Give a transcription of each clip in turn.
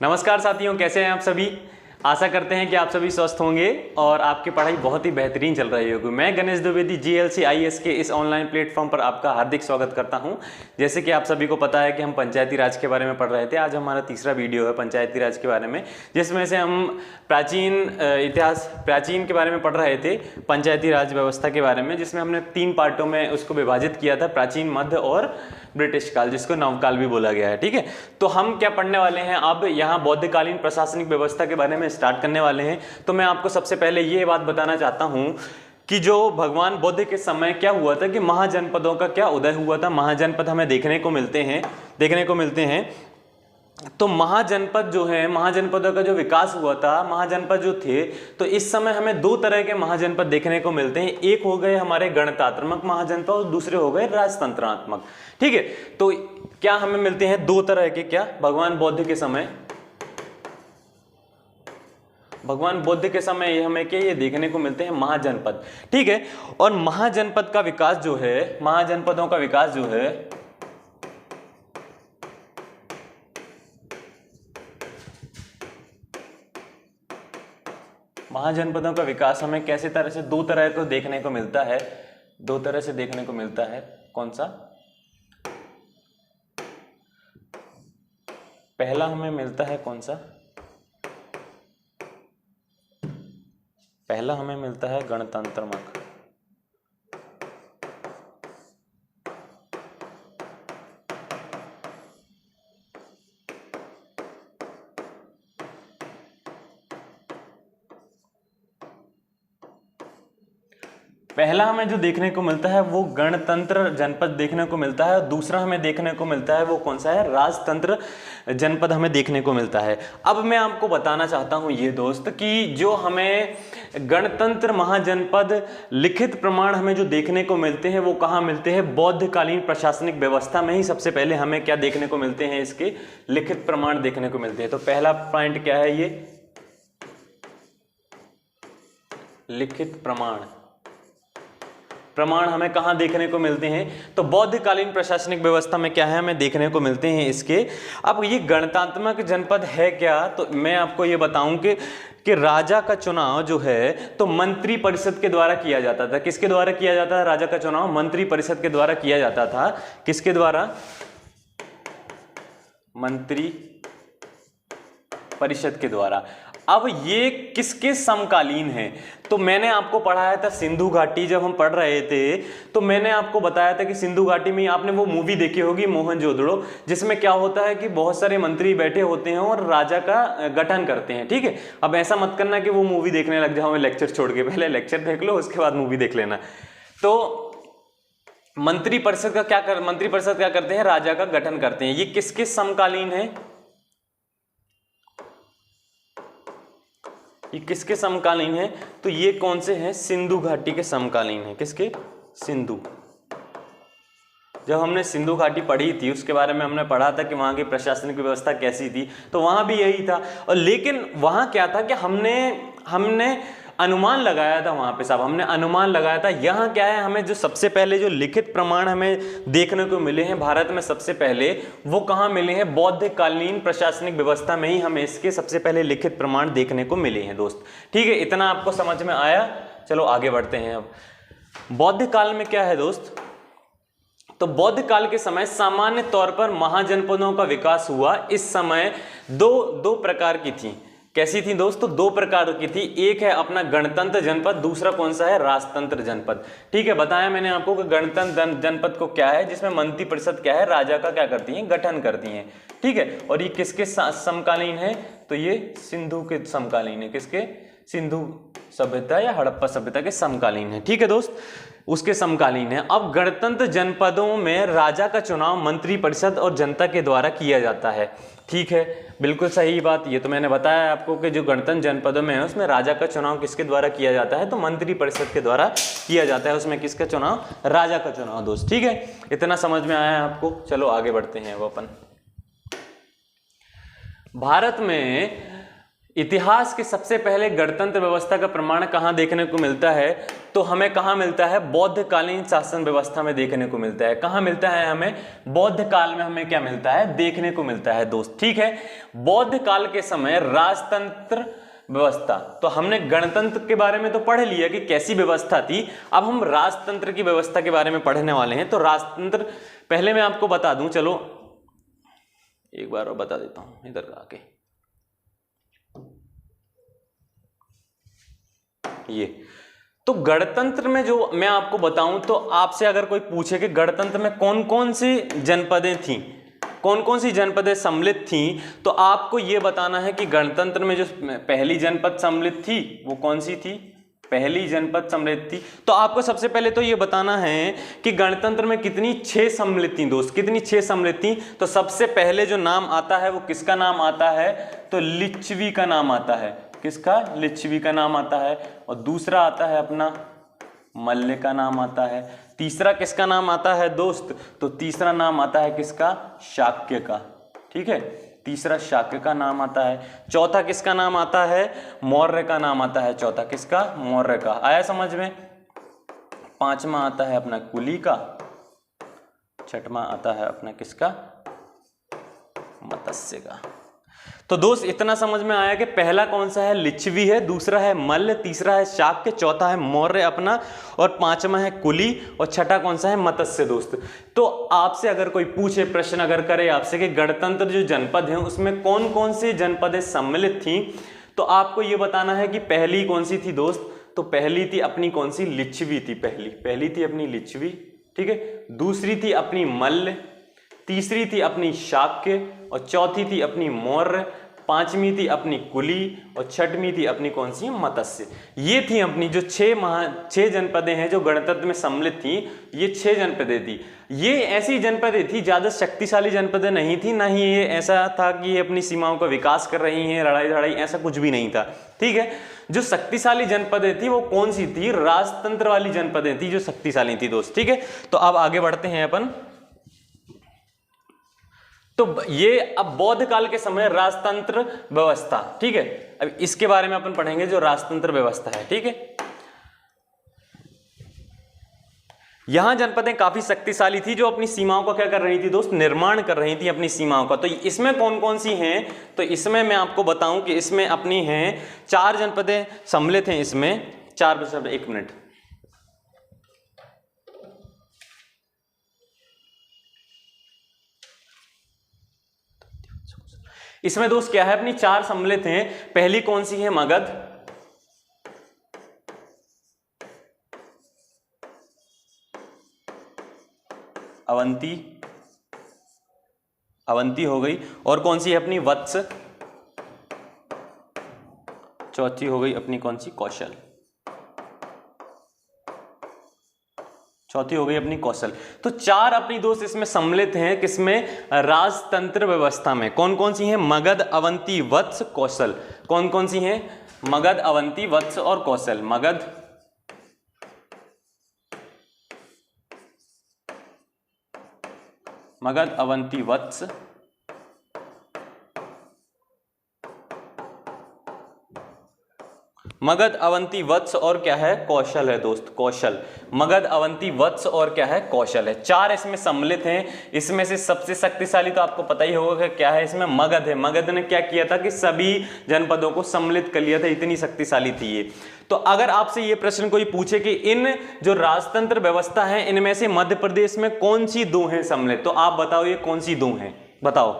नमस्कार साथियों, कैसे हैं आप सभी। आशा करते हैं कि आप सभी स्वस्थ होंगे और आपकी पढ़ाई बहुत ही बेहतरीन चल रही होगी। मैं गणेश द्विवेदी GLC IAS के इस ऑनलाइन प्लेटफॉर्म पर आपका हार्दिक स्वागत करता हूं। जैसे कि आप सभी को पता है कि हम पंचायती राज के बारे में पढ़ रहे थे। आज हमारा तीसरा वीडियो है पंचायती राज के बारे में, जिसमें से हम प्राचीन के बारे में पढ़ रहे थे, पंचायती राज व्यवस्था के बारे में, जिसमें हमने 3 पार्टों में उसको विभाजित किया था, प्राचीन, मध्य और ब्रिटिश काल, जिसको नवकाल भी बोला गया है। ठीक है, तो हम क्या पढ़ने वाले हैं अब यहाँ बौद्धकालीन प्रशासनिक व्यवस्था के बारे में स्टार्ट करने वाले हैं। तो मैं आपको सबसे पहले ये बात बताना चाहता हूँ कि जो भगवान बुद्ध के समय क्या हुआ था कि महाजनपदों का क्या उदय हुआ था। महाजनपद हमें देखने को मिलते हैं। तो महाजनपद जो है, महाजनपदों का जो विकास हुआ था, महाजनपद जो थे, तो इस समय हमें 2 तरह के महाजनपद देखने को मिलते हैं। एक हो गए हमारे गणतंत्रात्मक महाजनपद और दूसरे हो गए राजतंत्रात्मक। ठीक है, तो क्या हमें मिलते हैं 2 तरह के, क्या भगवान बुद्ध के समय हमें क्या ये देखने को मिलते हैं महाजनपद। ठीक है, और महाजनपदों का विकास जो है, महाजनपदों का विकास हमें कैसे तरह से 2 तरह को देखने को मिलता है। 2 तरह से देखने को मिलता है। कौन सा? पहला हमें मिलता है कौन सा? पहला हमें मिलता है गणतंत्रात्मक। पहला हमें जो देखने को मिलता है वो गणतंत्र जनपद देखने को मिलता है, और दूसरा हमें देखने को मिलता है वो कौन सा है? राजतंत्र जनपद हमें देखने को मिलता है। अब मैं आपको बताना चाहता हूं ये दोस्त कि जो हमें गणतंत्र महाजनपद लिखित प्रमाण हमें जो देखने को मिलते हैं वो कहाँ मिलते हैं? बौद्धकालीन प्रशासनिक व्यवस्था में ही सबसे पहले हमें क्या देखने को मिलते हैं? इसके लिखित प्रमाण देखने को मिलते हैं। तो पहला पॉइंट क्या है? ये लिखित प्रमाण हमें कहां देखने को मिलते हैं? तो बौद्धकालीन प्रशासनिक व्यवस्था में क्या है? हमें देखने को मिलते हैं इसके। अब ये गणतंत्रात्मक जनपद है क्या? तो मैं आपको ये बताऊं कि राजा का चुनाव जो है तो मंत्री परिषद के द्वारा किया जाता था। किसके द्वारा किया जाता था? राजा का चुनाव मंत्री परिषद के द्वारा किया जाता था। किसके द्वारा? मंत्री परिषद के द्वारा। अब ये किसके समकालीन है? तो मैंने आपको पढ़ाया था सिंधु घाटी, जब हम पढ़ रहे थे तो मैंने आपको बताया था कि सिंधु घाटी में आपने वो मूवी देखी होगी मोहनजोदड़ो, जिसमें क्या होता है कि बहुत सारे मंत्री बैठे होते हैं और राजा का गठन करते हैं। ठीक है, अब ऐसा मत करना कि वो मूवी देखने लग जाओ लेक्चर छोड़ के, पहले लेक्चर देख लो उसके बाद मूवी देख लेना। तो मंत्री परिषद क्या करते हैं? राजा का गठन करते हैं। ये किसके समकालीन है? ये किसके समकालीन है? तो ये कौन से हैं? सिंधु घाटी के समकालीन है। किसके? सिंधु। जब हमने सिंधु घाटी पढ़ी थी उसके बारे में हमने पढ़ा था कि वहां की प्रशासनिक व्यवस्था कैसी थी, तो वहां भी यही था। और लेकिन वहां क्या था कि हमने अनुमान लगाया था वहां पे साहब, हमने अनुमान लगाया था। यहाँ क्या है, हमें जो सबसे पहले जो लिखित प्रमाण हमें देखने को मिले हैं भारत में सबसे पहले, वो कहाँ मिले हैं? बौद्धकालीन प्रशासनिक व्यवस्था में ही हमें इसके सबसे पहले लिखित प्रमाण देखने को मिले हैं दोस्त। ठीक है, इतना आपको समझ में आया? चलो आगे बढ़ते हैं। अब बौद्ध काल में क्या है दोस्त? तो बौद्ध काल के समय सामान्य तौर पर महाजनपदों का विकास हुआ। इस समय दो प्रकार की थी। कैसी थी दोस्तों? 2 प्रकार की थी। एक है अपना गणतंत्र जनपद, दूसरा कौन सा है? राजतंत्र जनपद। ठीक है, बताया मैंने आपको कि गणतंत्र जनपद को क्या है, जिसमें मंत्री परिषद क्या है? राजा का क्या करती है? गठन करती है। ठीक है, और ये किसके समकालीन है? तो ये सिंधु के समकालीन है। किसके? सिंधु सभ्यता या हड़प्पा सभ्यता के समकालीन है। ठीक है दोस्त, उसके समकालीन है। अब गणतंत्र जनपदों में राजा का चुनाव मंत्री परिषद और जनता के द्वारा किया जाता है। ठीक है, बिल्कुल सही बात। ये तो मैंने बताया आपको कि जो गणतंत्र जनपदों में है उसमें राजा का चुनाव किसके द्वारा किया जाता है? तो मंत्री परिषद के द्वारा किया जाता है। उसमें किसका चुनाव? राजा का चुनाव दोस्त। ठीक है, इतना समझ में आया आपको? चलो आगे बढ़ते हैं। वो अपन भारत में इतिहास के सबसे पहले गणतंत्र व्यवस्था का प्रमाण कहाँ देखने को मिलता है? तो हमें कहाँ मिलता है? बौद्धकालीन शासन व्यवस्था में देखने को मिलता है। कहाँ मिलता है हमें? बौद्ध काल में हमें क्या मिलता है? देखने को मिलता है दोस्त। ठीक है, बौद्ध काल के समय राजतंत्र व्यवस्था, तो हमने गणतंत्र के बारे में तो पढ़ लिया कि कैसी व्यवस्था थी। अब हम राजतंत्र की व्यवस्था के बारे में पढ़ने वाले हैं। तो राजतंत्र पहले मैं आपको बता दूं, चलो एक बार और बता देता हूं इधर आके। ये तो गणतंत्र में जो मैं आपको बताऊं, तो आपसे अगर कोई पूछे कि गणतंत्र में कौन कौन सी जनपदें थी, कौन कौन सी जनपदें सम्मिलित थी, तो आपको यह बताना है कि गणतंत्र में जो पहली जनपद सम्मिलित थी वो कौन सी थी? पहली जनपद सम्मिलित थी। तो आपको सबसे पहले तो ये बताना है कि गणतंत्र में कितनी 6 सम्मिलित थी दोस्त, कितनी 6 सम्मिलित थी। तो सबसे पहले जो नाम आता है वो किसका नाम आता है? तो लिच्छवी का नाम आता है। किसका? लिच्छवी का नाम आता है। और दूसरा आता है अपना मल्ल का नाम आता है। तीसरा किसका नाम आता है दोस्त? तो तीसरा नाम आता है किसका? शाक्य का। ठीक है, तीसरा शाक्य का नाम आता है। चौथा किसका नाम आता है? मौर्य का नाम आता है। चौथा किसका? मौर्य का। आया समझ में? पांचवा आता है अपना कुली का। छठवां आता है अपना किसका? मत्स्य का। तो दोस्त इतना समझ में आया कि पहला कौन सा है? लिच्छवी है, दूसरा है मल्ल, तीसरा है शाक्य, चौथा है मौर्य अपना, और पांचवा है कुली, और छठा कौन सा है? मत्स्य दोस्त। तो आपसे अगर कोई पूछे, प्रश्न अगर करे आपसे कि गणतंत्र जो जनपद है उसमें कौन कौन सी जनपदें सम्मिलित थी, तो आपको यह बताना है कि पहली कौन सी थी दोस्त? तो पहली थी अपनी कौन सी? लिच्छवी थी। पहली थी अपनी लिच्छवी। ठीक है, दूसरी थी अपनी मल्ल, तीसरी थी अपनी शाक्य, और चौथी थी अपनी मौर्य, पांचवी थी अपनी कुली, और छठवीं थी अपनी कौन सी? मत्स्य। ये थी अपनी जो 6 जनपदें हैं जो गणतंत्र में सम्मिलित थी। ये 6 जनपदें थी। ये ऐसी जनपदें थी, ज्यादा शक्तिशाली जनपदें नहीं थी, ना ही ये ऐसा था कि ये अपनी सीमाओं का विकास कर रही हैं, लड़ाई ऐसा कुछ भी नहीं था। ठीक है, जो शक्तिशाली जनपदें थी वो कौन सी थी? राजतंत्र वाली जनपदें थी जो शक्तिशाली थी दोस्त। ठीक है, तो अब आगे बढ़ते हैं अपन। तो ये अब बौद्ध काल के समय राजतंत्र व्यवस्था। ठीक है, अब इसके बारे में अपन पढ़ेंगे जो राजतंत्र व्यवस्था है। ठीक है, यहां जनपदें काफी शक्तिशाली थी जो अपनी सीमाओं का क्या कर रही थी दोस्त? निर्माण कर रही थी अपनी सीमाओं का। तो इसमें कौन कौन सी हैं? तो इसमें मैं आपको बताऊं कि इसमें अपनी हैं 4 जनपदें सम्मिलित हैं। इसमें 4, 1 मिनट। इसमें दोस्त क्या है? अपनी 4 सम्मिलित हैं। पहली कौन सी है? मगध, अवंती हो गई। और कौन सी है अपनी? वत्स। चौथी हो गई अपनी कौन सी? कौशल। चौथी हो गई अपनी कौशल। तो 4 अपनी दोस्त इसमें सम्मिलित हैं। किसमें? राजतंत्र व्यवस्था में। कौन कौन सी हैं? मगध, अवंती, वत्स, कौशल। कौन कौन सी हैं? मगध, अवंती, वत्स और कौशल। मगध, अवंती, वत्स, मगध, अवंती, वत्स और क्या है? कौशल है दोस्त। कौशल, मगध, अवंती, वत्स और क्या है? कौशल है। 4 इसमें सम्मिलित हैं। इसमें से सबसे शक्तिशाली तो आपको पता ही होगा कि क्या है? इसमें मगध है। मगध ने क्या किया था कि सभी जनपदों को सम्मिलित कर लिया था, इतनी शक्तिशाली थी ये। तो अगर आपसे ये प्रश्न कोई पूछे कि इन जो राजतंत्र व्यवस्था है इनमें से मध्य प्रदेश में कौन सी 2 हैं सम्मिलित, तो आप बताओ ये कौन सी 2 हैं? बताओ।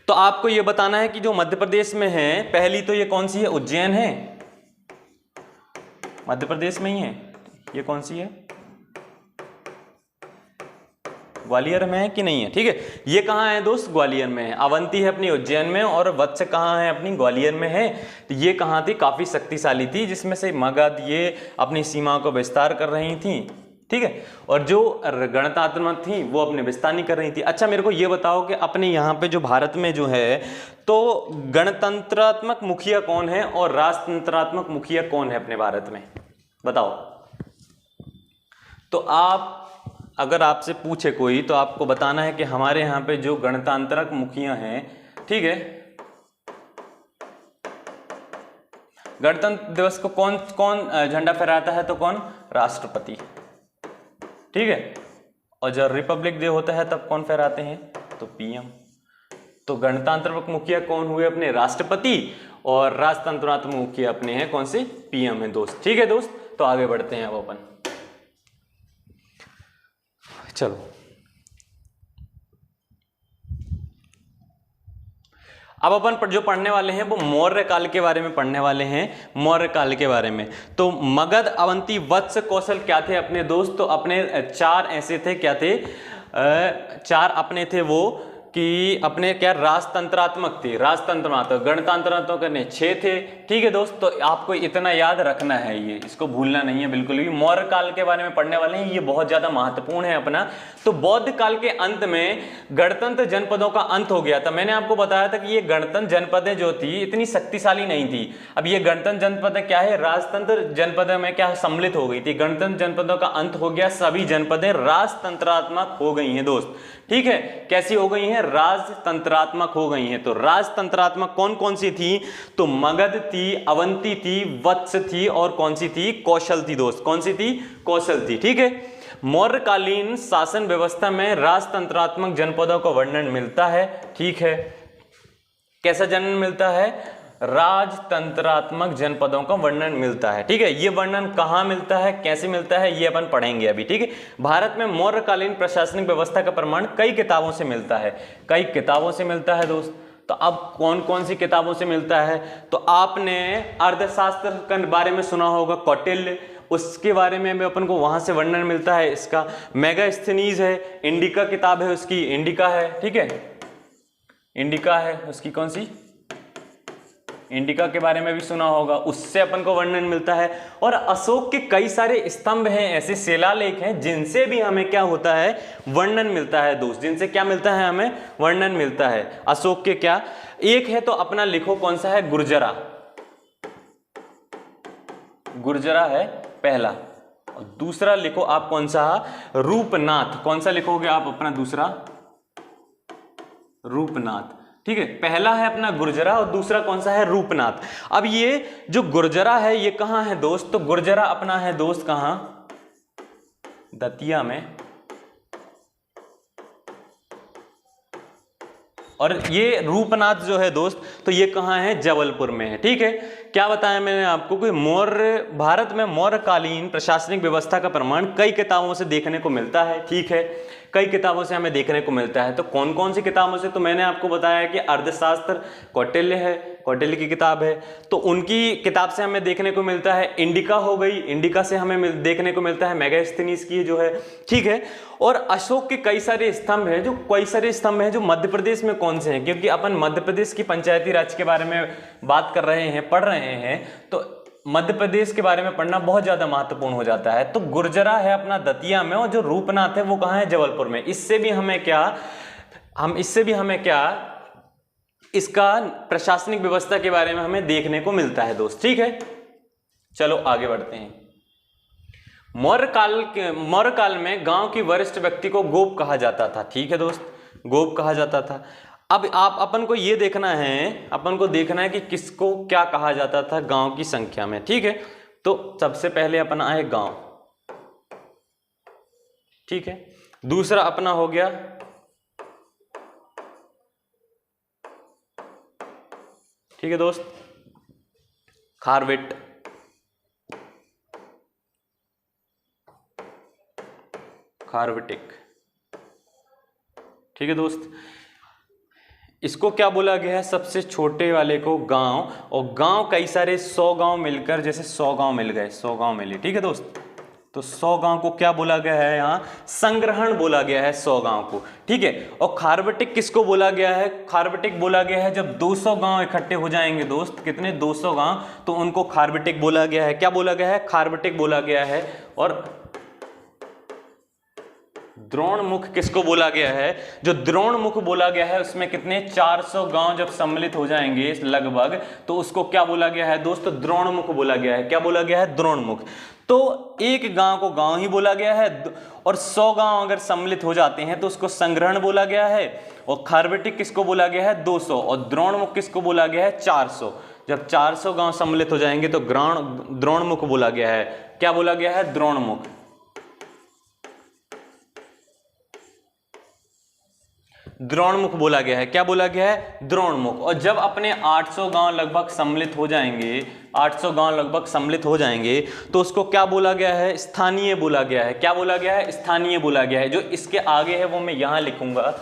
तो आपको यह बताना है कि जो मध्य प्रदेश में है, पहली तो ये कौन सी है? उज्जैन है, मध्य प्रदेश में ही है। ये कौन सी है? ग्वालियर में है कि नहीं है? ठीक है, ये कहाँ है दोस्त? ग्वालियर में है। अवंती है अपनी उज्जैन में, और वत्स कहाँ है? अपनी ग्वालियर में है। तो ये कहाँ थी? काफी शक्तिशाली थी, जिसमें से मगध ये अपनी सीमाओं को विस्तार कर रही थी। ठीक है, और जो गणतंत्रात्मक थी वो अपने विस्तार कर रही थी। अच्छा, मेरे को ये बताओ कि अपने यहाँ पे जो भारत में जो है, तो गणतंत्रात्मक मुखिया कौन है और राजतंत्रात्मक मुखिया कौन है अपने भारत में? बताओ। तो आप अगर आपसे पूछे कोई, तो आपको बताना है कि हमारे यहाँ पे जो गणतंत्रक मुखिया हैं, ठीक है, गणतंत्र दिवस को कौन कौन झंडा फहराता है? तो कौन? राष्ट्रपति। ठीक है, और जब रिपब्लिक डे होता है तब कौन फहराते हैं? तो पीएम। तो गणतंत्रात्मक मुखिया कौन हुए? अपने राष्ट्रपति, और राजतंत्रात्मक मुखिया अपने हैं कौन से? पीएम है दोस्त। ठीक है दोस्त, तो आगे बढ़ते हैं अब अपन। चलो अब अपन जो पढ़ने वाले हैं वो मौर्य काल के बारे में पढ़ने वाले हैं, मौर्य काल के बारे में। तो मगध, अवंती, वत्स, कौशल क्या थे अपने दोस्त? तो अपने चार ऐसे थे, क्या थे? चार अपने थे वो कि अपने क्या राजतंत्रात्मक थे, राजतंत्रात्मक, गणतंत्रात्मक करने 6 थे। ठीक है दोस्त, तो आपको इतना याद रखना है, ये इसको भूलना नहीं है बिल्कुल भी। मौर्य काल के बारे में पढ़ने वाले हैं, ये बहुत ज्यादा महत्वपूर्ण है अपना। तो बौद्ध काल के अंत में गणतंत्र जनपदों का अंत हो गया था। मैंने आपको बताया था कि ये गणतंत्र जनपदें जो थी इतनी शक्तिशाली नहीं थी। अब ये गणतंत्र जनपदें क्या है? राजतंत्र जनपदों में क्या सम्मिलित हो गई थी। गणतंत्र जनपदों का अंत हो गया, सभी जनपदें राजतंत्रात्मक हो गई हैं दोस्त। ठीक है, कैसी हो गई हैं? राजतंत्रात्मक हो गई हैं। तो राजतंत्रात्मक कौन कौन सी थी? तो मगध थी, अवंती थी, वत्स थी, और कौन सी थी? कौशल थी दोस्त। कौन सी थी? कौशल थी। ठीक है, मौर्यकालीन शासन व्यवस्था में राजतंत्रात्मक जनपदों का वर्णन मिलता है। ठीक है, कैसा वर्णन मिलता है? राजतंत्रात्मक जनपदों का वर्णन मिलता है। ठीक है, ये वर्णन कहां मिलता है, कैसे मिलता है, ये अपन पढ़ेंगे अभी। ठीक है, भारत में मौर्यकालीन प्रशासनिक व्यवस्था का प्रमाण कई किताबों से मिलता है, कई किताबों से मिलता है दोस्त। तो अब कौन कौन सी किताबों से मिलता है? तो आपने अर्थशास्त्र के बारे में सुना होगा, कौटिल्य, उसके बारे में भी अपन को वहां से वर्णन मिलता है इसका। मेगास्थनीज है, इंडिका किताब है उसकी, इंडिका है। ठीक है, इंडिका है उसकी, कौन सी? इंडिका के बारे में भी सुना होगा, उससे अपन को वर्णन मिलता है। और अशोक के कई सारे स्तंभ हैं, ऐसे शिलालेख हैं जिनसे भी हमें क्या होता है? वर्णन मिलता है दोस्त। जिनसे क्या मिलता है? हमें वर्णन मिलता है अशोक के। क्या एक है तो अपना लिखो, कौन सा है? गुर्जरा। गुर्जरा है पहला। और दूसरा लिखो आप कौन सा? रूपनाथ। कौन सा लिखोगे आप अपना दूसरा? रूपनाथ। ठीक है, पहला है अपना गुर्जरा और दूसरा कौन सा है? रूपनाथ। अब ये जो गुर्जरा है ये कहां है दोस्त? तो गुर्जरा अपना है दोस्त कहां? दतिया में। और ये रूपनाथ जो है दोस्त, तो ये कहां है? जबलपुर में है। ठीक है, क्या बताया मैंने आपको कि मौर्य भारत में मौर्यकालीन प्रशासनिक व्यवस्था का प्रमाण कई किताबों से देखने को मिलता है। ठीक है, कई किताबों से हमें देखने को मिलता है। तो कौन कौन सी किताबों से? तो मैंने आपको बताया कि अर्थशास्त्र कौटिल्य है, कौटिल्य की किताब है, तो उनकी किताब से हमें देखने को मिलता है। इंडिका हो गई, इंडिका से हमें देखने को मिलता है मेगास्थनीज की जो है। ठीक है, और अशोक के कई सारे स्तंभ हैं, जो मध्य प्रदेश में कौन से हैं? क्योंकि अपन मध्य प्रदेश की पंचायती राज के बारे में बात कर रहे हैं, पढ़ रहे हैं, तो मध्य प्रदेश के बारे में पढ़ना बहुत ज्यादा महत्वपूर्ण हो जाता है। तो गुर्जरा है अपना दतिया में, और जो रूपनाथ है वो कहां है? जबलपुर में। इससे भी हमें क्या इसका प्रशासनिक व्यवस्था के बारे में हमें देखने को मिलता है दोस्त। ठीक है, चलो आगे बढ़ते हैं। मौर्य काल में गांव की वरिष्ठ व्यक्ति को गोप कहा जाता था। ठीक है दोस्त, गोप कहा जाता था। अब अपन को ये देखना है, कि किसको क्या कहा जाता था गांव की संख्या में। ठीक है, तो सबसे पहले अपना आए गांव। ठीक है, दूसरा अपना हो गया ठीक है दोस्त खारवेट। खारवेटिक। ठीक है दोस्त, इसको क्या बोला गया है? सबसे छोटे वाले को गांव, और गांव कई सारे 100 गांव मिलकर, जैसे 100 गांव मिल गए, 100 गांव मिले। ठीक है दोस्त, तो 100 गांव को क्या बोला गया है? यहाँ संग्रहण बोला गया है 100 गांव को। ठीक है, और खारवेटिक किसको बोला गया है? खारवेटिक बोला गया है जब 200 गांव इकट्ठे हो जाएंगे दोस्त। कितने? 200 गांव, तो उनको खारवेटिक बोला गया है। क्या बोला गया है? खारवेटिक बोला गया है। और द्रोणमुख किसको बोला गया है? जो द्रोणमुख बोला गया है उसमें कितने? 400 गांव जब सम्मिलित हो जाएंगे लगभग, तो उसको क्या बोला गया है दोस्तों? द्रोणमुख बोला गया है। क्या बोला गया है? द्रोणमुख। तो एक गांव को गांव ही बोला गया है, और 100 गांव अगर सम्मिलित हो जाते हैं तो उसको संग्रहण बोला गया है। और खारवेटिक किसको बोला गया है? 200, और द्रोणमुख किसको बोला गया है? 400। जब 400 गांव सम्मिलित हो जाएंगे तो द्रोणमुख बोला गया है। क्या बोला गया है? द्रोणमुख। द्रोणमुख बोला गया है। क्या बोला गया है? द्रोणमुख। और जब अपने 800 गांव लगभग सम्मिलित हो जाएंगे, 800 गांव लगभग सम्मिलित हो जाएंगे तो उसको क्या बोला गया है? स्थानीय बोला गया है। क्या बोला गया है? स्थानीय बोला गया है। जो इसके आगे है वो मैं यहां लिखूंगा,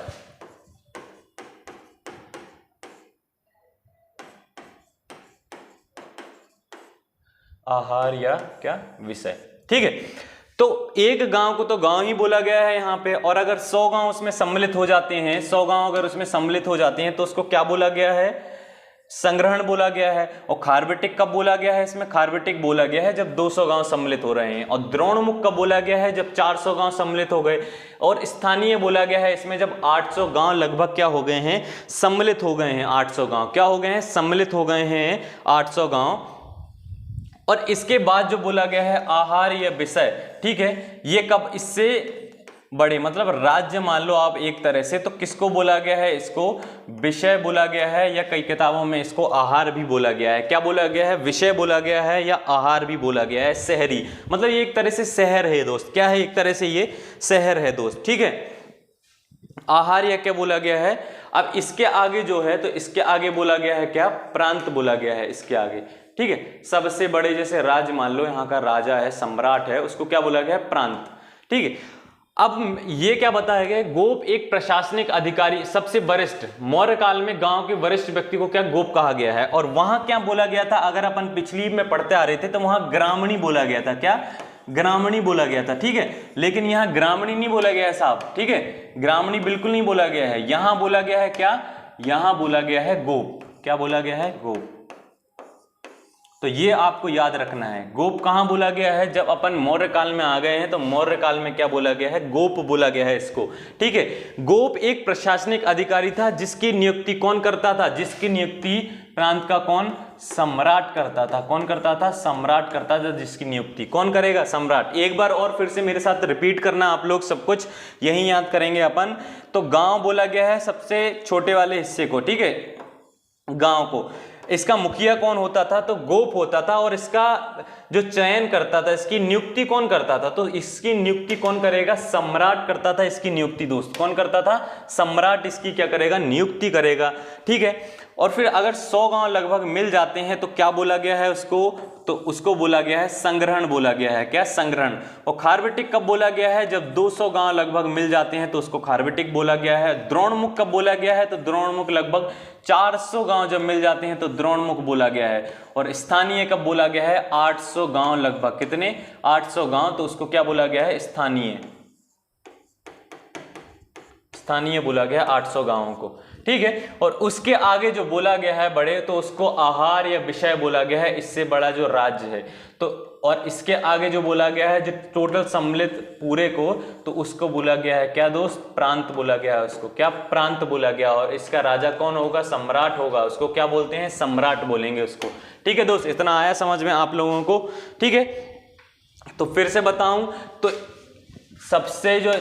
आहार या क्या विषय। ठीक है, तो एक गांव को तो गांव ही बोला गया है यहाँ पे, और अगर 100 गांव उसमें सम्मिलित हो जाते हैं, 100 गांव अगर उसमें सम्मिलित हो जाते हैं तो उसको क्या बोला गया है? संग्रहण बोला गया है। और खारबेटिक कब बोला गया है? इसमें खारबेटिक बोला गया है जब 200 गांव सम्मिलित हो रहे हैं। और द्रोणमुख कब बोला गया है? जब 400 गांव सम्मिलित हो गए। और स्थानीय बोला गया है इसमें जब 800 गांव लगभग क्या हो गए हैं? सम्मिलित हो गए हैं। 800 गांव क्या हो गए हैं? सम्मिलित हो गए हैं 800 गांव। और इसके बाद जो बोला गया है आहार या विषय, ठीक है, ये कब इससे बड़े मतलब राज्य मान लो आप एक तरह से, तो किसको बोला गया है? इसको विषय बोला गया है, या कई किताबों में इसको आहार भी बोला गया है। क्या बोला गया है? विषय बोला गया है या आहार भी बोला गया है। शहरी मतलब ये एक तरह से शहर है दोस्त। क्या है? एक तरह से ये शहर है दोस्त। ठीक है, आहार या क्या बोला गया है। अब इसके आगे जो है तो इसके आगे बोला गया है क्या? प्रांत बोला गया है इसके आगे। ठीक है, सबसे बड़े जैसे राज्य मान लो यहाँ का राजा है, सम्राट है, उसको क्या बोला गया है? प्रांत। ठीक है, अब ये क्या बताया गया है? गोप एक प्रशासनिक अधिकारी, सबसे वरिष्ठ। मौर्य काल में गांव के वरिष्ठ व्यक्ति को क्या गोप कहा गया है। और वहां क्या बोला गया था? अगर अपन पिछली में पढ़ते आ रहे थे तो वहां ग्रामणी बोला गया था। क्या? ग्रामणी बोला गया था। ठीक है, लेकिन यहाँ ग्रामणी नहीं बोला गया है साहब। ठीक है, ग्रामणी बिल्कुल नहीं बोला गया है। यहां बोला गया है क्या? यहां बोला गया है गोप। क्या बोला गया है? गोप। तो ये आपको याद रखना है। गोप कहां बोला गया है? जब अपन मौर्य काल में आ गए हैं तो मौर्य काल में क्या बोला गया है? गोप बोला गया है इसको। ठीक है, गोप एक प्रशासनिक अधिकारी था जिसकी नियुक्ति कौन करता था? जिसकी नियुक्ति प्रांत का कौन? सम्राट करता था। कौन करता था? सम्राट करता था। जिसकी नियुक्ति कौन करेगा? सम्राट। एक बार और फिर से मेरे साथ रिपीट करना आप लोग, सब कुछ यही याद करेंगे अपन। तो गांव बोला गया है सबसे छोटे वाले हिस्से को। ठीक है, गांव को। इसका मुखिया कौन होता था? तो गोप होता था। और इसका जो चयन करता था, इसकी नियुक्ति कौन करता था? तो इसकी नियुक्ति कौन करेगा? सम्राट करता था इसकी नियुक्ति दोस्त। कौन करता था? सम्राट इसकी क्या करेगा? नियुक्ति करेगा। ठीक है, और फिर अगर 100 गांव लगभग मिल जाते हैं तो क्या बोला गया है उसको? तो उसको बोला गया है संग्रहण बोला गया है। क्या? संग्रहण। और खारबेटिक कब बोला गया है? जब 200 गांव लगभग मिल जाते हैं तो उसको खारबेटिक बोला गया है। द्रोणमुख कब बोला गया है? तो द्रोणमुख लगभग 400 गांव जब मिल जाते हैं तो द्रोणमुख बोला गया है। और स्थानीय कब बोला गया है? 800 गांव लगभग। कितने? 800 गांव, तो उसको क्या बोला गया है? स्थानीय। स्थानीय बोला गया 800 गांवों को। ठीक है, और उसके आगे जो बोला गया है बड़े, तो उसको आहार या विषय बोला गया है, इससे बड़ा जो राज्य है। तो और इसके आगे जो बोला गया है जो टोटल सम्मिलित पूरे को, तो उसको बोला गया है क्या दोस्त? प्रांत बोला गया है उसको। क्या? प्रांत बोला गया। और इसका राजा कौन होगा? सम्राट होगा। उसको क्या बोलते हैं? सम्राट बोलेंगे उसको। ठीक है दोस्त, इतना आया समझ में आप लोगों को? ठीक है, तो फिर से बताऊं तो सबसे जो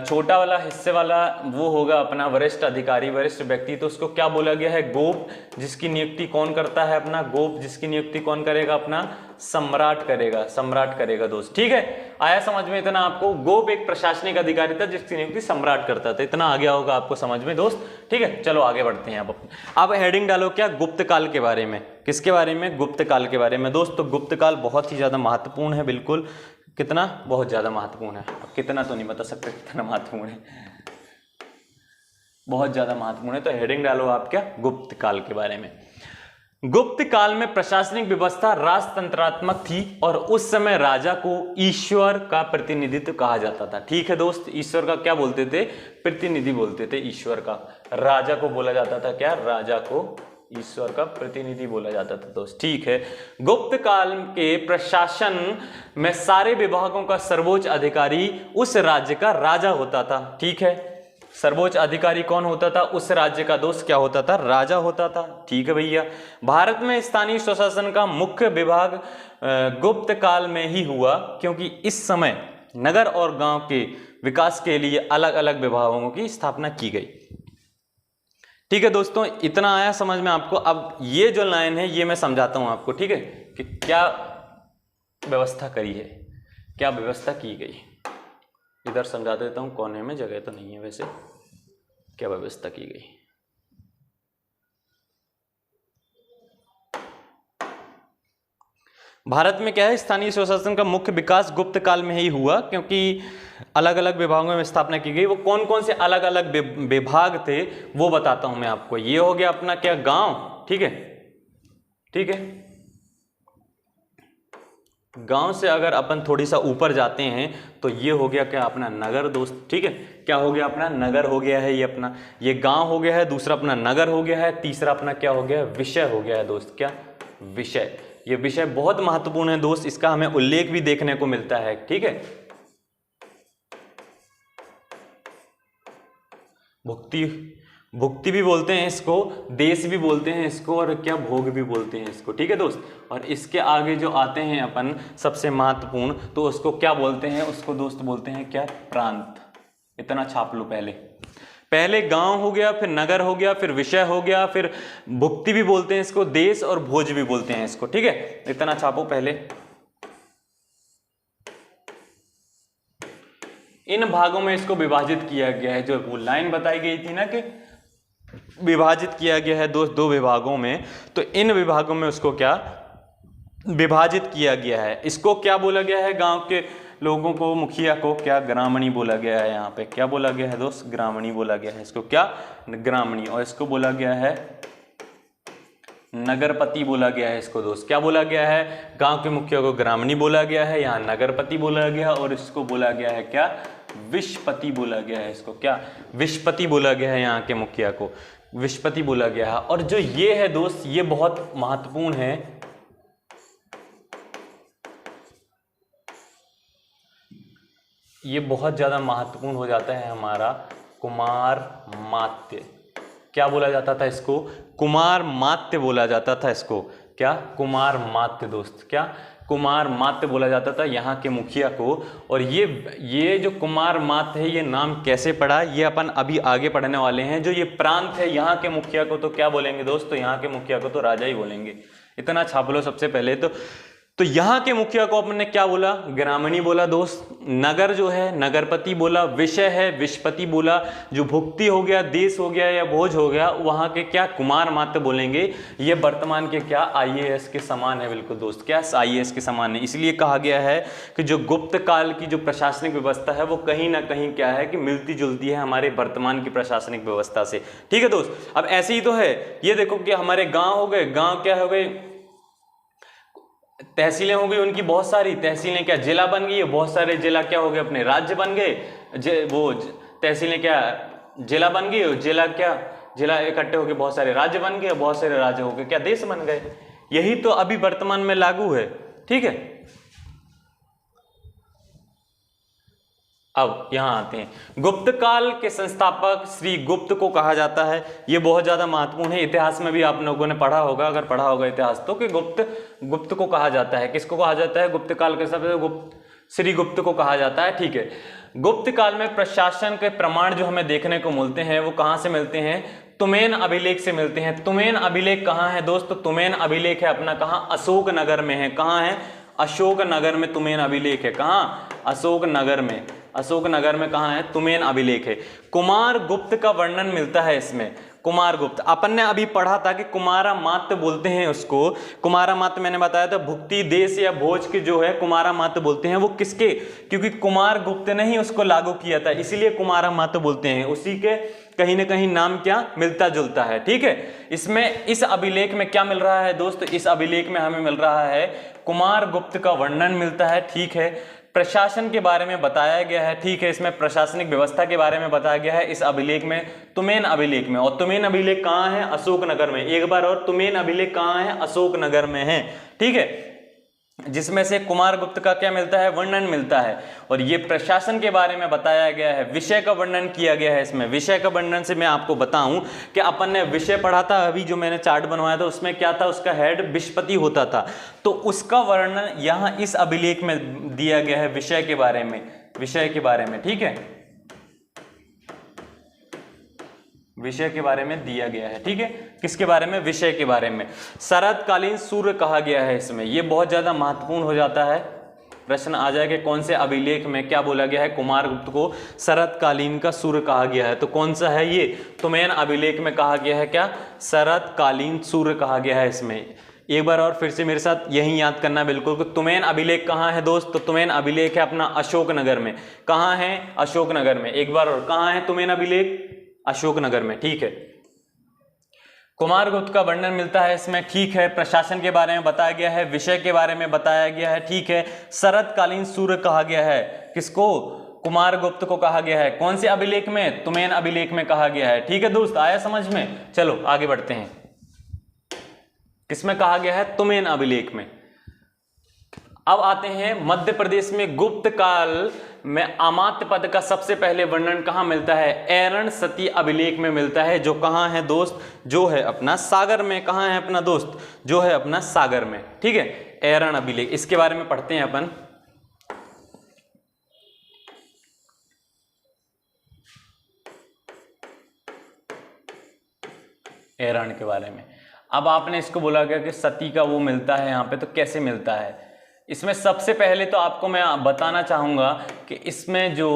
छोटा वाला हिस्से वाला वो होगा अपना वरिष्ठ अधिकारी, वरिष्ठ व्यक्ति। तो उसको क्या बोला गया है? गोप। जिसकी नियुक्ति कौन करता है? अपना गोप। जिसकी नियुक्ति कौन करेगा? अपना सम्राट करेगा। सम्राट करेगा दोस्त। ठीक है, आया समझ में इतना आपको? गोप एक प्रशासनिक अधिकारी था जिसकी नियुक्ति सम्राट करता था। इतना आ गया होगा आपको समझ में दोस्त। ठीक है, चलो आगे बढ़ते हैं। अब हेडिंग डालो क्या? गुप्त काल के बारे में। किसके बारे में? गुप्त काल के बारे में दोस्त। तो गुप्त काल बहुत ही ज्यादा महत्वपूर्ण है। बिल्कुल। कितना? बहुत ज्यादा महत्वपूर्ण है। अब कितना तो नहीं बता सकते कितना महत्वपूर्ण है, बहुत ज्यादा महत्वपूर्ण है। तो हेडिंग डालो आप क्या? गुप्त काल के बारे में। गुप्त काल में प्रशासनिक व्यवस्था राजतंत्रात्मक थी और उस समय राजा को ईश्वर का प्रतिनिधित्व कहा जाता था। ठीक है दोस्त, ईश्वर का क्या बोलते थे? प्रतिनिधि बोलते थे ईश्वर का। राजा को बोला जाता था क्या? राजा को ईश्वर का प्रतिनिधि बोला जाता था दोस्त। ठीक है, गुप्त काल के प्रशासन में सारे विभागों का सर्वोच्च अधिकारी उस राज्य का राजा होता था। ठीक है, सर्वोच्च अधिकारी कौन होता था? उस राज्य का दोस्त क्या होता था? राजा होता था। ठीक है भैया, भारत में स्थानीय स्वशासन का मुख्य विभाग गुप्त काल में ही हुआ, क्योंकि इस समय नगर और गांव के विकास के लिए अलग अलग विभागों की स्थापना की गई। ठीक है दोस्तों, इतना आया समझ में आपको। अब ये जो लाइन है ये मैं समझाता हूं आपको, ठीक है, कि क्या व्यवस्था करी है, क्या व्यवस्था की गई। इधर समझा देता हूं, कोने में जगह तो नहीं है वैसे। क्या व्यवस्था की गई, भारत में क्या है, स्थानीय स्वशासन का मुख्य विकास गुप्त काल में ही हुआ, क्योंकि अलग अलग विभागों में स्थापना की गई। वो कौन कौन से अलग अलग विभाग थे वो बताता हूं मैं आपको। ये हो गया अपना क्या, गांव, ठीक है, ठीक है। गांव से अगर अपन थोड़ी सा ऊपर जाते हैं तो ये हो गया क्या, अपना नगर दोस्त, ठीक है। क्या हो गया, अपना नगर हो गया है ये अपना, ये गांव हो गया है, दूसरा अपना नगर हो गया है, तीसरा अपना क्या हो गया है, विषय हो गया है दोस्त। क्या विषय, ये विषय बहुत महत्वपूर्ण है दोस्त, इसका हमें उल्लेख भी देखने को मिलता है, ठीक है। भुक्ति, भुक्ति भी बोलते हैं इसको, देश भी बोलते हैं इसको, और क्या भोग भी बोलते हैं इसको, ठीक है दोस्त। और इसके आगे जो आते हैं अपन सबसे महत्वपूर्ण, तो उसको क्या बोलते हैं, उसको दोस्त बोलते हैं क्या, प्रांत। इतना छाप लो पहले, पहले गांव हो गया, फिर नगर हो गया, फिर विषय हो गया, फिर भुक्ति भी बोलते हैं इसको, देश और भोज भी बोलते हैं इसको, ठीक है। इतना छापो पहले। इन भागों में इसको विभाजित किया गया है, जो वो लाइन बताई गई थी ना कि विभाजित किया गया है दो विभागों में, तो इन विभागों में उसको क्या विभाजित किया गया है। इसको क्या बोला गया है, गांव के लोगों को, मुखिया को क्या ग्रामणी बोला गया है। यहाँ पे क्या बोला गया है दोस्त, ग्रामणी बोला गया है इसको, क्या ग्रामणी। और इसको बोला गया है नगरपति बोला गया है इसको दोस्त। क्या बोला गया है, गांव के मुखिया को ग्रामणी बोला गया है, यहाँ नगरपति बोला गया, और इसको बोला गया है क्या, विषपति बोला गया है इसको। क्या विषपति बोला गया है, यहाँ के मुखिया को विषपति बोला गया है। और जो ये है दोस्त, ये बहुत महत्वपूर्ण है, ये बहुत ज्यादा महत्वपूर्ण हो जाता है हमारा कुमार मात्य। क्या बोला जाता था इसको, कुमार मात्य बोला जाता था इसको। क्या कुमार मात्य दोस्त, क्या कुमार मात्य बोला जाता था यहाँ के मुखिया को। और ये जो कुमार मात्य है, ये नाम कैसे पड़ा, ये अपन अभी आगे पढ़ने वाले हैं। जो ये प्रांत है, यहाँ के मुखिया को तो क्या बोलेंगे दोस्त, तो यहाँ के मुखिया को तो राजा ही बोलेंगे। इतना छाप लो सबसे पहले तो यहाँ के मुखिया को अपने क्या बोला, ग्रामणी बोला दोस्त। नगर जो है नगरपति बोला, विषय है विषपति बोला, जो भुक्ति हो गया, देश हो गया या भोज हो गया, वहाँ के क्या कुमार मात्य बोलेंगे। ये वर्तमान के क्या आईएएस के समान है, बिल्कुल दोस्त, क्या आईएएस के समान है। इसलिए कहा गया है कि जो गुप्त काल की जो प्रशासनिक व्यवस्था है वो कहीं ना कहीं क्या है कि मिलती जुलती है हमारे वर्तमान की प्रशासनिक व्यवस्था से, ठीक है दोस्त। अब ऐसे ही तो है, ये देखो कि हमारे गाँव हो गए, गाँव क्या हो गए, तहसीलें हो गई, उनकी बहुत सारी तहसीलें क्या जिला बन गई, बहुत सारे जिला क्या हो गए अपने राज्य बन गए। वो तहसीलें क्या जिला बन गई, जिला क्या जिला इकट्ठे हो गए, बहुत सारे राज्य बन गए, बहुत सारे राज्य हो गए क्या देश बन गए। यही तो अभी वर्तमान में लागू है, ठीक है। अब यहां आते हैं, गुप्त काल के संस्थापक श्री गुप्त को कहा जाता है। ये बहुत ज्यादा महत्वपूर्ण है, इतिहास में भी आप लोगों ने पढ़ा होगा, अगर पढ़ा होगा इतिहास तो, कि गुप्त को कहा जाता है। किसको कहा जाता है, गुप्त काल के सब श्री गुप्त को कहा जाता है, ठीक है। गुप्त काल में प्रशासन के प्रमाण जो हमें देखने को मिलते हैं वो कहां से मिलते हैं, तुमेन अभिलेख से मिलते हैं। तुमेन अभिलेख कहाँ है दोस्त, तुमेन अभिलेख है अपना कहाँ, अशोक नगर में है। कहाँ है, अशोक नगर में तुमेन अभिलेख है। कहाँ, अशोक नगर में। अशोक नगर में कहाँ है, तुमेन अभिलेख है। कुमार गुप्त का वर्णन मिलता है इसमें। कुमार गुप्त अपन ने अभी पढ़ा था कि कुमारा मात्य बोलते हैं उसको। कुमारा मात्य मैंने बताया था भुक्ति, देश या भोज के जो है कुमारा मात्य बोलते हैं। वो किसके, क्योंकि कुमार गुप्त ने ही उसको लागू किया था, इसीलिए कुमारा मात्य बोलते हैं। उसी के कहीं ना कहीं नाम क्या मिलता जुलता है, ठीक है। इसमें इस अभिलेख में क्या मिल रहा है दोस्त, इस अभिलेख में हमें मिल रहा है कुमार गुप्त का वर्णन मिलता है, ठीक है। प्रशासन के बारे में बताया गया है, ठीक है। इसमें प्रशासनिक व्यवस्था के बारे में बताया गया है इस अभिलेख में, तुमेन अभिलेख में। और तुमेन अभिलेख कहाँ है, अशोक नगर में। एक बार और, तुमेन अभिलेख कहाँ है, अशोक नगर में है, ठीक है। जिसमें से कुमार गुप्त का क्या मिलता है, वर्णन मिलता है। और ये प्रशासन के बारे में बताया गया है, विषय का वर्णन किया गया है इसमें। विषय का वर्णन से मैं आपको बताऊं कि अपन ने विषय पढ़ा था अभी, जो मैंने चार्ट बनवाया था उसमें क्या था, उसका हेड विषपति होता था। तो उसका वर्णन यहाँ इस अभिलेख में दिया गया है विषय के बारे में, विषय के बारे में, ठीक है। विषय के बारे में दिया गया है। ठीक है, किसके बारे में? विषय के बारे में। शरतकालीन सूर्य कहा गया है इसमें, ये बहुत ज्यादा महत्वपूर्ण हो जाता है। प्रश्न आ जाएगा कौन से अभिलेख में क्या बोला गया है, कुमारगुप्त को शरतकालीन का सूर्य कहा गया है, तो कौन सा है ये? तुमेन अभिलेख में कहा गया है क्या? शरतकालीन सूर्य कहा गया है इसमें। एक बार और फिर से मेरे साथ यही याद करना बिल्कुल कि तुमेन अभिलेख कहाँ है दोस्त? तो तुमेन अभिलेख है अपना अशोकनगर में। कहाँ है? अशोकनगर में। एक बार और, कहाँ है तुमेन अभिलेख? अशोकनगर में। ठीक है, कुमारगुप्त का वर्णन मिलता है इसमें। ठीक है, प्रशासन के बारे में बताया गया है, विषय के बारे में बताया गया है। ठीक है, शरतकालीन सूर्य कहा गया है किसको? कुमारगुप्त को कहा गया है। कौन से अभिलेख में? तुमेन अभिलेख में कहा गया है। ठीक है दोस्त, आया समझ में? चलो आगे बढ़ते हैं। किसमें कहा गया है? तुमेन अभिलेख में। अब आते हैं मध्य प्रदेश में गुप्त काल में अमात्य पद का सबसे पहले वर्णन कहां मिलता है? ऐरण सती अभिलेख में मिलता है, जो कहां है दोस्त? जो है अपना सागर में। कहां है अपना दोस्त? जो है अपना सागर में। ठीक है, ऐरण अभिलेख, इसके बारे में पढ़ते हैं अपन। ऐरण के बारे में। अब आपने इसको बोला गया कि सती का वो मिलता है यहाँ पे, तो कैसे मिलता है? इसमें सबसे पहले तो आपको मैं बताना चाहूंगा कि इसमें जो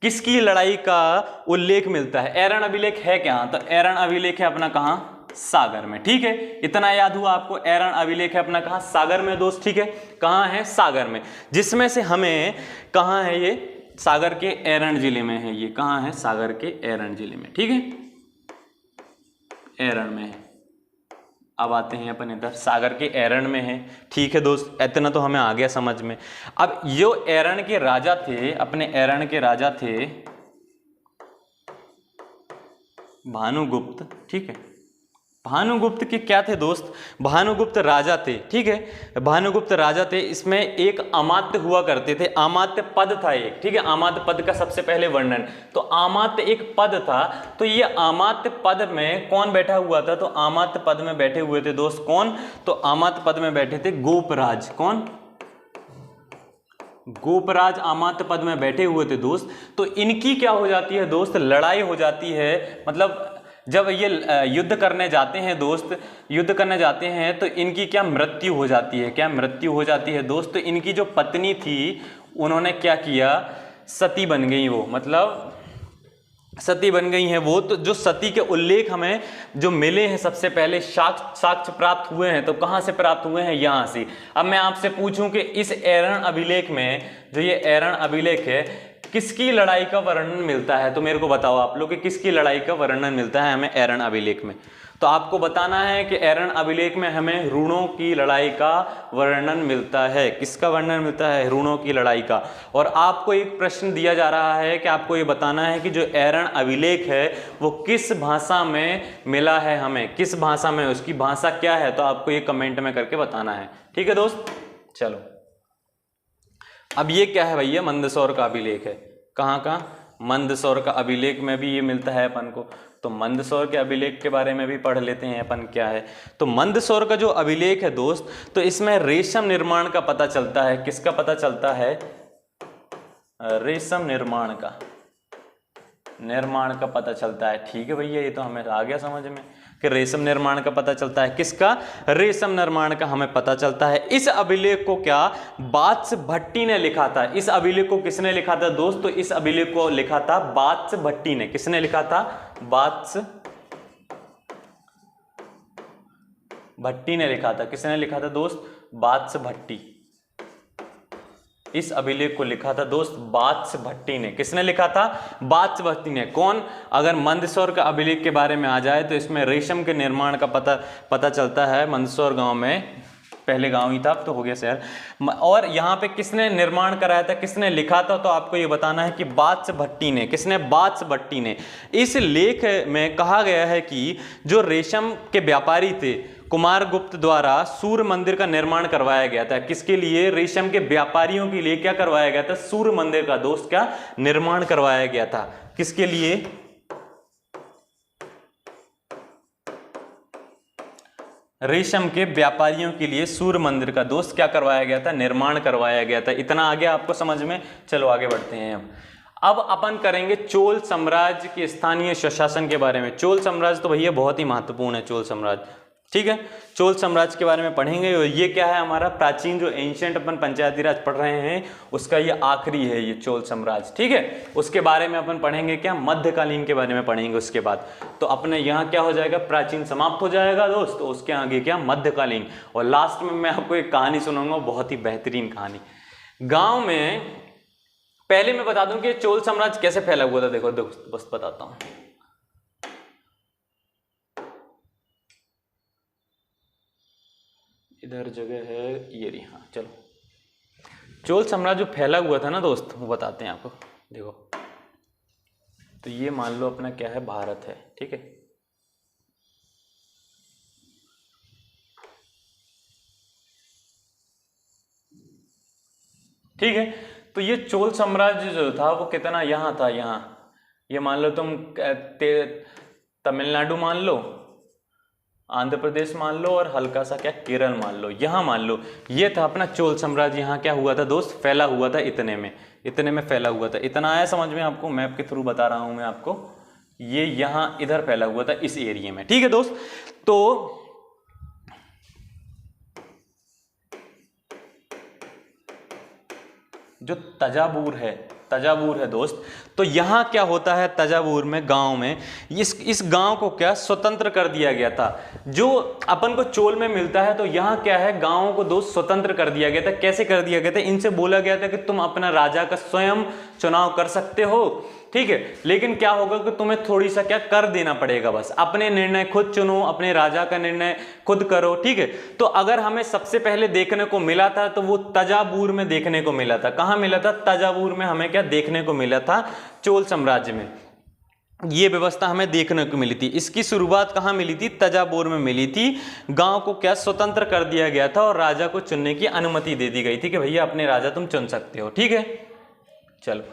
किसकी लड़ाई का उल्लेख मिलता है। ऐरण अभिलेख है क्या? तो ऐरण अभिलेख है अपना कहां? सागर में। ठीक है, इतना याद हुआ आपको? ऐरण अभिलेख है अपना कहां? सागर में दोस्त। ठीक है, कहां है? सागर में। जिसमें से हमें कहां है ये? सागर के ऐरण जिले में है ये। कहां है? सागर के ऐरण जिले में। ठीक है, ऐरण में है। अब आते हैं अपन इधर, सागर के ऐरण में है। ठीक है दोस्त, इतना तो हमें आ गया समझ में। अब जो ऐरण के राजा थे, अपने ऐरण के राजा थे भानुगुप्त। ठीक है, भानुगुप्त के क्या थे दोस्त? भानुगुप्त राजा थे। ठीक है, भानुगुप्त राजा थे। इसमें एक अमात्य हुआ करते थे, अमात्य पद था एक। ठीक है, अमात्य पद का सबसे पहले वर्णन। तो अमात्य एक पद था, तो ये अमात्य पद में कौन बैठा हुआ था? तो अमात्य पद में बैठे हुए थे दोस्त कौन? तो अमात्य पद में बैठे थे गोपराज। कौन? गोपराज अमात्य पद में बैठे हुए थे दोस्त। तो इनकी क्या हो जाती है दोस्त? लड़ाई हो जाती है। मतलब जब ये युद्ध करने जाते हैं दोस्त, युद्ध करने जाते हैं तो इनकी क्या मृत्यु हो जाती है? क्या मृत्यु हो जाती है दोस्त? तो इनकी जो पत्नी थी उन्होंने क्या किया? सती बन गई वो, मतलब सती बन गई हैं वो। तो जो सती के उल्लेख हमें जो मिले हैं, सबसे पहले साक्ष्य प्राप्त हुए हैं, तो कहाँ से प्राप्त हुए हैं? यहाँ से। अब मैं आपसे पूछूं कि इस ऐरण अभिलेख में, जो ये ऐरण अभिलेख है, किसकी लड़ाई का वर्णन मिलता है? तो मेरे को बताओ आप लोग कि किसकी लड़ाई का वर्णन मिलता है हमें ऐरण अभिलेख में। तो आपको बताना है कि ऐरण अभिलेख में हमें ऋणों की लड़ाई का वर्णन मिलता है। किसका वर्णन मिलता है? ऋणों की लड़ाई का। और आपको एक प्रश्न दिया जा रहा है कि आपको ये बताना है कि जो ऐरण अभिलेख है वो किस भाषा में मिला है हमें, किस भाषा में, उसकी भाषा क्या है? तो आपको ये कमेंट में करके बताना है। ठीक है दोस्त, चलो। अब ये क्या है भैया? मंदसौर का अभिलेख है। कहाँ का? मंदसौर का अभिलेख में भी ये मिलता है अपन को। तो मंदसौर के अभिलेख के बारे में भी पढ़ लेते हैं अपन क्या है। तो मंदसौर का जो अभिलेख है दोस्त, तो इसमें रेशम निर्माण का पता चलता है। किसका पता चलता है? रेशम निर्माण का पता चलता है। ठीक है भैया, ये तो हमें आ गया समझ में कि रेशम निर्माण का पता चलता है। किसका? रेशम निर्माण का हमें पता चलता है। इस अभिलेख को क्या वात्स भट्टी ने लिखा था? इस अभिलेख को किसने लिखा था दोस्त? तो इस अभिलेख को लिखा था वात्स भट्टी ने। किसने लिखा था? वात्स भट्टी ने लिखा था। किसने लिखा था दोस्त? वात्स भट्टी। इस अभिलेख को लिखा था दोस्त वात्स भट्टी ने। किसने लिखा था? वात्स भट्टी ने। कौन? अगर मंदसौर का अभिलेख के बारे में आ जाए तो इसमें रेशम के निर्माण का पता चलता है। मंदसौर गांव में, पहले गांव ही था, अब तो हो गया शहर। और यहाँ पे किसने निर्माण कराया था, किसने लिखा था? तो आपको ये बताना है कि वात्स भट्टी ने। किसने? वात्स भट्टी ने। इस लेख में कहा गया है कि जो रेशम के व्यापारी थे, कुमारगुप्त द्वारा सूर्य मंदिर का निर्माण करवाया गया था। किसके लिए? रेशम के व्यापारियों के लिए क्या करवाया गया था? सूर्य मंदिर का दोस्त क्या निर्माण करवाया गया था। किसके लिए? रेशम के व्यापारियों के लिए सूर्य मंदिर का दोस्त क्या करवाया गया था? निर्माण करवाया गया था। इतना आ गया आपको समझ में? चलो आगे बढ़ते हैं। अब अपन करेंगे चोल साम्राज्य के स्थानीय स्वशासन के बारे में। चोल साम्राज्य तो भैया बहुत ही महत्वपूर्ण है, चोल साम्राज्य, ठीक है। चोल साम्राज्य के बारे में पढ़ेंगे और ये क्या है, हमारा प्राचीन जो एंशिएंट अपन पंचायती राज पढ़ रहे हैं उसका ये आखिरी है ये चोल साम्राज्य, ठीक है। उसके बारे में अपन पढ़ेंगे क्या, मध्यकालीन के बारे में पढ़ेंगे उसके बाद। तो अपने यहाँ क्या हो जाएगा, प्राचीन समाप्त हो जाएगा दोस्त, तो उसके आगे क्या, मध्यकालीन। और लास्ट में मैं आपको एक कहानी सुनाऊंगा, बहुत ही बेहतरीन कहानी। गाँव में पहले मैं बता दूं कि चोल साम्राज्य कैसे फैला हुआ था। देखो दोस्त बस बताता हूं। इधर जगह है ये रही, हाँ चलो। चोल साम्राज्य जो फैला हुआ था ना दोस्त, वो बताते हैं आपको। देखो तो ये मान लो अपना क्या है, भारत है, ठीक है। ठीक है, तो ये चोल साम्राज्य जो था वो कितना यहाँ था, यहाँ ये मान लो तुम तमिलनाडु मान लो, आंध्र प्रदेश मान लो और हल्का सा क्या केरल मान लो, यहाँ मान लो। ये था अपना चोल साम्राज्य। यहाँ क्या हुआ था दोस्त, फैला हुआ था इतने में फैला हुआ था। इतना आया समझ में आपको, मैप के थ्रू बता रहा हूँ मैं आपको। ये यहाँ इधर फैला हुआ था इस एरिया में, ठीक है दोस्त। तो जो तंजावुर है दोस्त, तो यहाँ क्या होता है तंजावुर में, गांव में, इस गांव को क्या स्वतंत्र कर दिया गया था। जो अपन को चोल में मिलता है, तो यहाँ क्या है, गांवों को दोस्त स्वतंत्र कर दिया गया था। कैसे कर दिया गया था, इनसे बोला गया था कि तुम अपना राजा का स्वयं चुनाव कर सकते हो, ठीक है। लेकिन क्या होगा कि तुम्हें थोड़ी सा क्या कर देना पड़ेगा, बस अपने निर्णय खुद चुनो, अपने राजा का निर्णय खुद करो, ठीक है। तो अगर हमें सबसे पहले देखने को मिला था तो वो तंजावुर में देखने को मिला था। कहाँ मिला था, तंजावुर में हमें क्या देखने को मिला था, चोल साम्राज्य में। ये व्यवस्था हमें देखने को मिली थी। इसकी शुरुआत कहाँ मिली थी, तंजावुर में मिली थी। गांव को क्या स्वतंत्र कर दिया गया था और राजा को चुनने की अनुमति दे दी गई थी कि भैया अपने राजा तुम चुन सकते हो, ठीक है। चलो,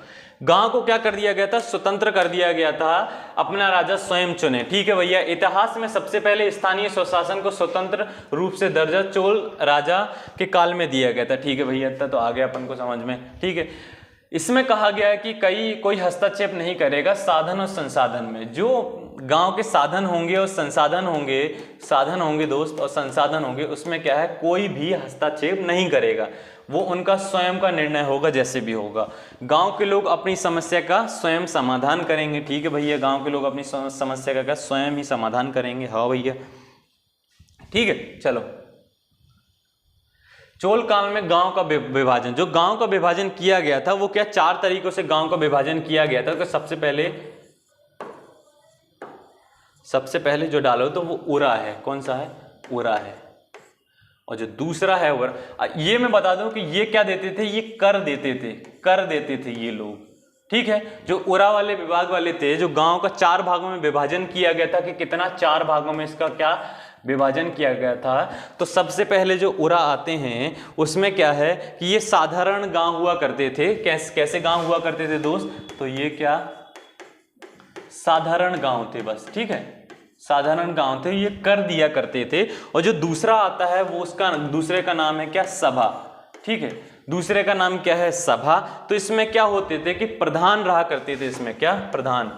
गांव को क्या कर दिया गया था, स्वतंत्र कर दिया गया था, अपना राजा स्वयं चुने, ठीक है भैया। इतिहास में सबसे पहले स्थानीय स्वशासन को स्वतंत्र रूप से दर्जा चोल राजा के काल में दिया गया था, ठीक है भैया। इतना तो आ गया अपन को समझ में, ठीक है। इसमें कहा गया है कि कोई हस्तक्षेप नहीं करेगा साधन और संसाधन में। जो गांव के साधन होंगे और संसाधन होंगे दोस्त, और संसाधन होंगे, उसमें क्या है, कोई भी हस्तक्षेप नहीं करेगा। वो उनका स्वयं का निर्णय होगा, जैसे भी होगा। गांव के लोग अपनी समस्या का स्वयं समाधान करेंगे, ठीक है भैया। गांव के लोग अपनी समस्या का क्या स्वयं ही समाधान करेंगे, हाँ भैया, ठीक है। चलो, चोल काल में गांव का विभाजन, जो गांव का विभाजन किया गया था वो क्या, 4 तरीकों से गांव का विभाजन किया गया था। तो सबसे पहले जो डालो तो वो उरा है, कौन सा है, उरा है। और जो दूसरा है उरा, ये मैं बता दूं कि ये क्या देते थे, ये कर देते थे ये लोग, ठीक है। जो उरा वाले विभाग वाले थे, जो गांव का 4 भागों में विभाजन किया गया था, कि कितना, 4 भागों में इसका क्या विभाजन किया गया था। तो सबसे पहले जो उरा आते हैं उसमें क्या है कि ये साधारण गांव हुआ करते थे। कैसे गांव हुआ करते थे दोस्त, तो ये क्या साधारण गांव थे बस, ठीक है, साधारण गांव थे, ये कर दिया करते थे। और जो दूसरा आता है वो उसका दूसरे का नाम है क्या, सभा, ठीक है। दूसरे का नाम क्या है, सभा। तो इसमें क्या होते थे कि प्रधान रहा करते थे, इसमें क्या प्रधान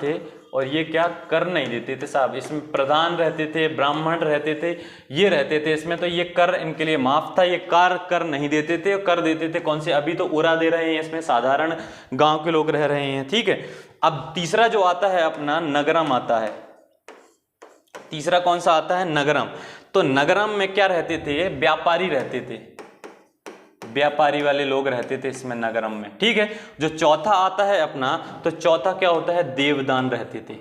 थे, और ये क्या कर नहीं देते थे साहब। इसमें प्रधान रहते थे, ब्राह्मण रहते थे, ये रहते थे इसमें। तो ये कर इनके लिए माफ था, ये कर नहीं देते थे। कर देते थे कौन से, अभी तो उरा दे रहे हैं, इसमें साधारण गांव के लोग रह रहे हैं, ठीक है। अब तीसरा जो आता है अपना नगरम आता है। तीसरा कौन सा आता है, नगरम। तो नगरम में क्या रहते थे, व्यापारी रहते थे, व्यापारी वाले लोग रहते थे इसमें नगरम में, ठीक है। जो चौथा आता है अपना, तो चौथा क्या होता है, देवदान रहते थे।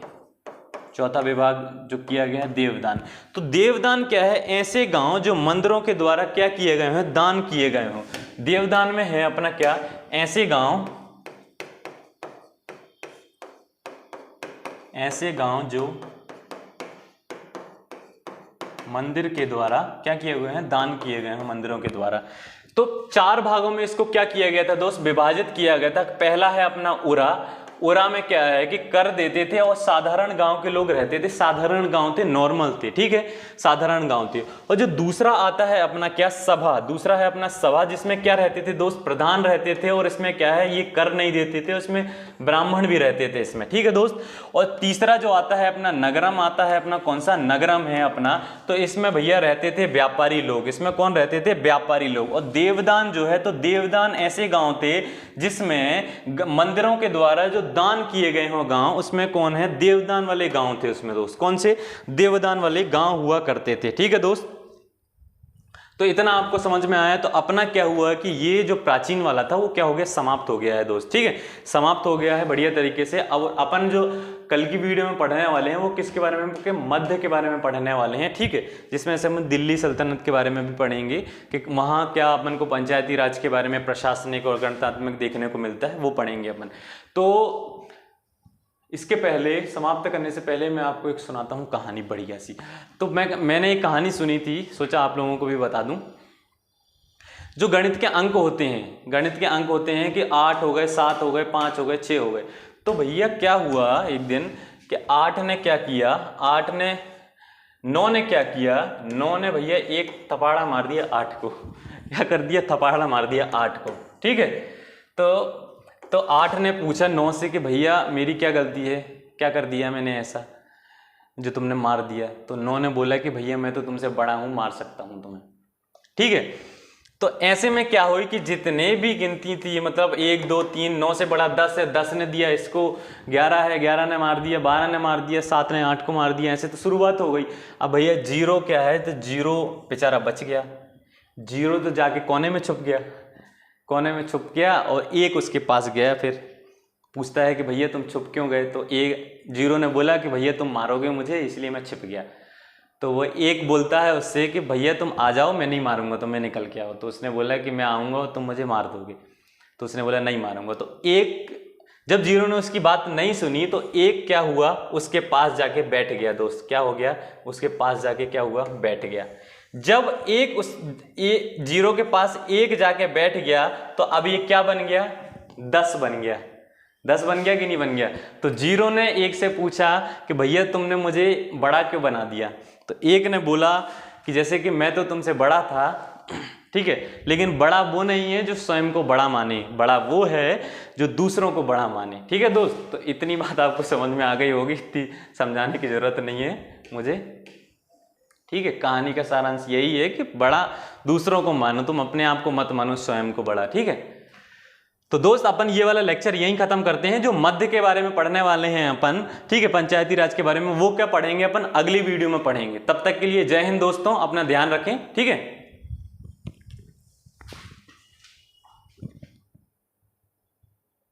चौथा विभाग जो किया गया है, देवदान। तो देवदान क्या है, ऐसे गांव जो मंदिरों के द्वारा क्या किए गए हैं, दान किए गए हो। देवदान में है अपना क्या, ऐसे गांव जो मंदिर के द्वारा क्या किए हुए हैं, दान किए गए हैं मंदिरों के द्वारा। तो 4 भागों में इसको क्या किया गया था दोस्त, विभाजित किया गया था। पहला है अपना उरा। उरा में क्या है कि कर देते थे और साधारण गांव के लोग रहते थे, साधारण गांव थे, नॉर्मल थे, ठीक है, साधारण गांव थे। और जो दूसरा आता है अपना क्या, सभा, दूसरा है अपना सभा, जिसमें क्या रहते थे दोस्त, प्रधान रहते थे, और इसमें क्या है, ये कर नहीं देते थे, उसमें ब्राह्मण भी रहते थे इसमें, ठीक है दोस्त। और तीसरा जो आता है अपना नगरम आता है, अपना कौन सा नगरम है अपना, तो इसमें भैया रहते थे व्यापारी लोग, इसमें कौन रहते थे, व्यापारी लोग। और देवदान जो है, तो देवदान ऐसे गांव थे जिसमें मंदिरों के द्वारा जो दान किए गए हो गांव, उसमें कौन है, देवदान वाले गांव थे उसमें दोस्त, कौन से, देवदान वाले गांव हुआ करते थे, ठीक है दोस्त। तो इतना आपको समझ में आया। तो अपना क्या हुआ कि ये जो प्राचीन वाला था वो क्या हो गया, समाप्त हो गया है दोस्त, ठीक है, समाप्त हो गया है बढ़िया तरीके से। अब अपन जो कल की वीडियो में पढ़ने वाले हैं वो किसके बारे में, कि मध्य के बारे में पढ़ने वाले हैं, ठीक है, जिसमें से हम दिल्ली सल्तनत के बारे में भी पढ़ेंगे कि वहाँ क्या अपन को पंचायती राज के बारे में, प्रशासनिक और गणतांत्रिक देखने को मिलता है, वो पढ़ेंगे अपन। तो इसके पहले, समाप्त करने से पहले मैं आपको एक सुनाता हूँ कहानी बढ़िया सी। तो मैंने एक कहानी सुनी थी, सोचा आप लोगों को भी बता दूं। जो गणित के अंक होते हैं, गणित के अंक होते हैं कि 8 हो गए, 7 हो गए, 5 हो गए, 6 हो गए। तो भैया क्या हुआ एक दिन कि 8 ने क्या किया, 9 ने क्या किया, 9 ने भैया एक थपाड़ा मार दिया 8 को। क्या कर दिया, थपाड़ा मार दिया 8 को, ठीक है। तो 8 ने पूछा 9 से कि भैया मेरी क्या गलती है, क्या कर दिया मैंने ऐसा जो तुमने मार दिया। तो 9 ने बोला कि भैया मैं तो तुमसे बड़ा हूं, मार सकता हूं तुम्हें, ठीक है। तो ऐसे में क्या हुई कि जितने भी गिनती थी, मतलब 1 2 3, 9 से बड़ा 10 है, 10 ने दिया इसको, 11 है, 11 ने मार दिया, 12 ने मार दिया, 7 ने 8 को मार दिया, ऐसे तो शुरुआत हो गई। अब भैया 0 क्या है, तो 0 बेचारा बच गया, 0 तो जाके कोने में छुप गया, कोने में छुप गया। और 1 उसके पास गया, फिर पूछता है कि भैया तुम छुप क्यों गए। तो 0 ने बोला कि भैया तुम मारोगे मुझे इसलिए मैं छिप गया। तो वो 1 बोलता है उससे कि भैया तुम आ जाओ, मैं नहीं मारूंगा, तो मैं निकल के आओ। तो उसने बोला कि मैं आऊँगा और तुम मुझे मार दोगे। तो उसने बोला नहीं मारूंगा। तो जब 0 ने उसकी बात नहीं सुनी तो 1 क्या हुआ, उसके पास जाके बैठ गया दोस्त। क्या हो गया, उसके पास जाके क्या हुआ, बैठ गया। जब 0 के पास 1 जाके बैठ गया तो अब ये क्या बन गया, 10 बन गया। 10 बन गया कि नहीं बन गया। तो 0 ने 1 से पूछा कि भैया तुमने मुझे बड़ा क्यों बना दिया। तो 1 ने बोला कि जैसे कि मैं तो तुमसे बड़ा था, ठीक है, लेकिन बड़ा वो नहीं है जो स्वयं को बड़ा माने, बड़ा वो है जो दूसरों को बड़ा माने, ठीक है दोस्त। तो इतनी बात आपको समझ में आ गई होगी, इतनी समझाने की जरूरत नहीं है मुझे, ठीक है। कहानी का सारांश यही है कि बड़ा दूसरों को मानो, तुम अपने आप को मत मानो, स्वयं को बड़ा, ठीक है। तो दोस्त अपन ये वाला लेक्चर यहीं खत्म करते हैं। जो मध्य के बारे में पढ़ने वाले हैं अपन, ठीक है, पंचायती राज के बारे में, वो क्या पढ़ेंगे अपन अगली वीडियो में पढ़ेंगे। तब तक के लिए जय हिंद दोस्तों, अपना ध्यान रखें, ठीक है।